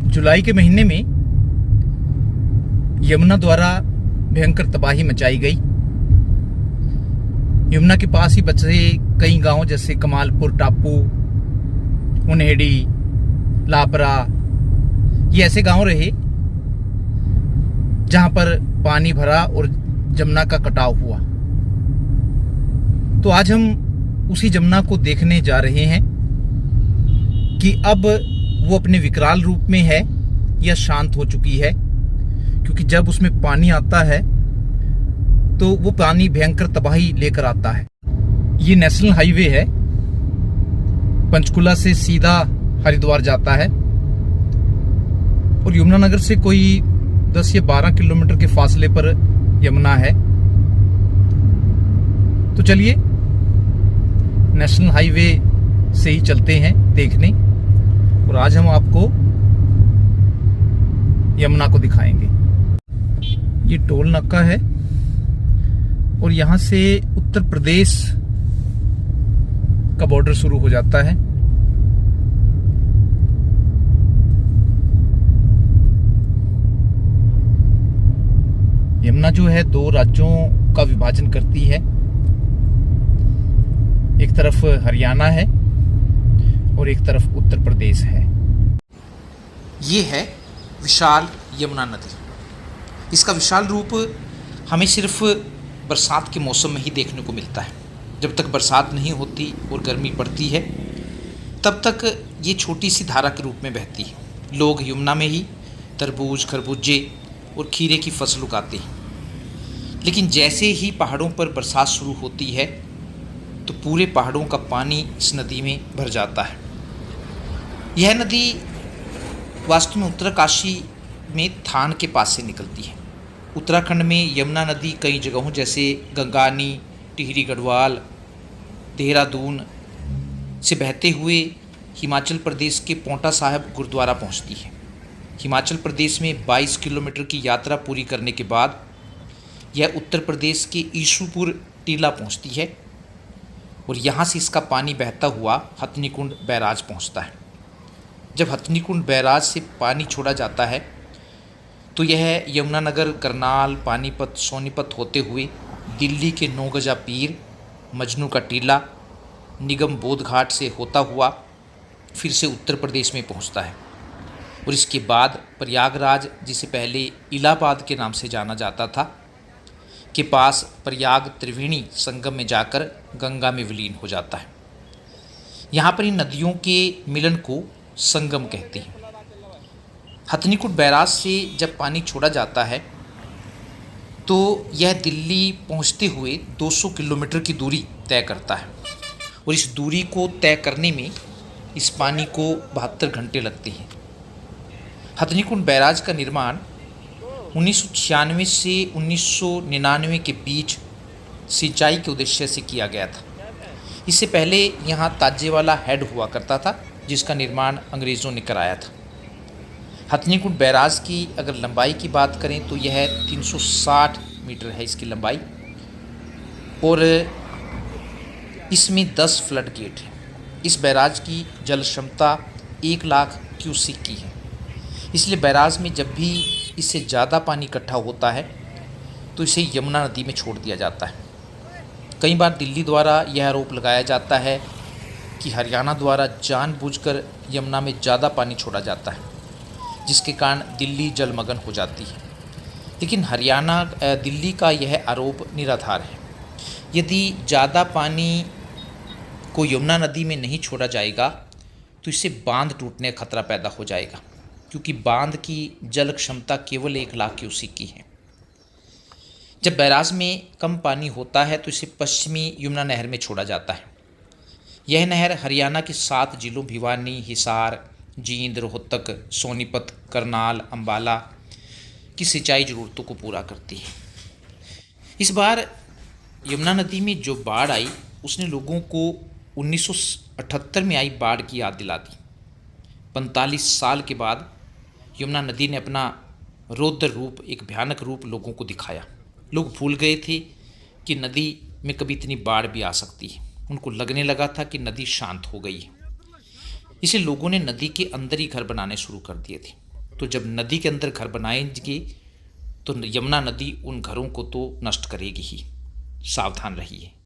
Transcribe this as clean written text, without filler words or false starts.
जुलाई के महीने में यमुना द्वारा भयंकर तबाही मचाई गई। यमुना के पास ही बचे कई गांव जैसे कमालपुर टापू, उन्हेड़ी, लापरा, ये ऐसे गांव रहे जहां पर पानी भरा और जमुना का कटाव हुआ। तो आज हम उसी जमुना को देखने जा रहे हैं कि अब वो अपने विकराल रूप में है या शांत हो चुकी है, क्योंकि जब उसमें पानी आता है तो वो पानी भयंकर तबाही लेकर आता है। ये नेशनल हाईवे है, पंचकुला से सीधा हरिद्वार जाता है और यमुनानगर से कोई 10 या 12 किलोमीटर के फासले पर यमुना है। तो चलिए नेशनल हाईवे से ही चलते हैं देखने, और आज हम आपको यमुना को दिखाएंगे। ये टोल नाका है और यहां से उत्तर प्रदेश का बॉर्डर शुरू हो जाता है। यमुना जो है 2 राज्यों का विभाजन करती है। एक तरफ हरियाणा है और एक तरफ उत्तर प्रदेश है। ये है विशाल यमुना नदी। इसका विशाल रूप हमें सिर्फ बरसात के मौसम में ही देखने को मिलता है। जब तक बरसात नहीं होती और गर्मी पड़ती है तब तक ये छोटी सी धारा के रूप में बहती है। लोग यमुना में ही तरबूज, खरबूजे और खीरे की फसल उगाते हैं। लेकिन जैसे ही पहाड़ों पर बरसात शुरू होती है तो पूरे पहाड़ों का पानी इस नदी में भर जाता है। यह नदी वास्तव में उत्तरकाशी में थान के पास से निकलती है। उत्तराखंड में यमुना नदी कई जगहों जैसे गंगानी, टिहरी गढ़वाल, देहरादून से बहते हुए हिमाचल प्रदेश के पौंटा साहिब गुरुद्वारा पहुंचती है। हिमाचल प्रदेश में 22 किलोमीटर की यात्रा पूरी करने के बाद यह उत्तर प्रदेश के ईशुपुर टीला पहुंचती है और यहाँ से इसका पानी बहता हुआ हथनीकुंड बैराज पहुँचता है। जब हथनीकुंड बैराज से पानी छोड़ा जाता है तो यह यमुनानगर, करनाल, पानीपत, सोनीपत होते हुए दिल्ली के नौगजा पीर, मजनू का टीला, निगम बोध घाट से होता हुआ फिर से उत्तर प्रदेश में पहुँचता है और इसके बाद प्रयागराज, जिसे पहले इलाहाबाद के नाम से जाना जाता था, के पास प्रयाग त्रिवेणी संगम में जाकर गंगा में विलीन हो जाता है। यहाँ पर इन नदियों के मिलन को संगम कहते हैं। हथनीकुंड बैराज से जब पानी छोड़ा जाता है तो यह दिल्ली पहुँचते हुए 200 किलोमीटर की दूरी तय करता है और इस दूरी को तय करने में इस पानी को 72 घंटे लगते हैं। हथनीकुंड बैराज का निर्माण 1996 से 1999 के बीच सिंचाई के उद्देश्य से किया गया था। इससे पहले यहाँ ताजेवाला हेड हुआ करता था, जिसका निर्माण अंग्रेज़ों ने कराया था। हथनीकुंड बैराज की अगर लंबाई की बात करें तो यह 360 मीटर है इसकी लंबाई और इसमें 10 फ्लड गेट हैं। इस बैराज की जल क्षमता 1 लाख क्यूसिक की है। इसलिए बैराज में जब भी इससे ज़्यादा पानी इकट्ठा होता है तो इसे यमुना नदी में छोड़ दिया जाता है। कई बार दिल्ली द्वारा यह आरोप लगाया जाता है कि हरियाणा द्वारा जानबूझकर यमुना में ज़्यादा पानी छोड़ा जाता है, जिसके कारण दिल्ली जलमग्न हो जाती है। लेकिन दिल्ली का यह आरोप निराधार है। यदि ज़्यादा पानी को यमुना नदी में नहीं छोड़ा जाएगा तो इससे बांध टूटने का खतरा पैदा हो जाएगा, क्योंकि बांध की जल क्षमता केवल 1 लाख क्यूसिक की है। जब बैराज में कम पानी होता है तो इसे पश्चिमी यमुना नहर में छोड़ा जाता है। यह नहर हरियाणा के 7 जिलों भिवानी, हिसार, जींद, रोहतक, सोनीपत, करनाल, अंबाला की सिंचाई ज़रूरतों को पूरा करती है। इस बार यमुना नदी में जो बाढ़ आई उसने लोगों को 1978 में आई बाढ़ की याद दिला दी। 45 साल के बाद यमुना नदी ने अपना रौद्र रूप, एक भयानक रूप लोगों को दिखाया। लोग भूल गए थे कि नदी में कभी इतनी बाढ़ भी आ सकती है। उनको लगने लगा था कि नदी शांत हो गई है। इसे लोगों ने नदी के अंदर ही घर बनाने शुरू कर दिए थे। तो जब नदी के अंदर घर बनाएंगे तो यमुना नदी उन घरों को तो नष्ट करेगी ही। सावधान रहिए।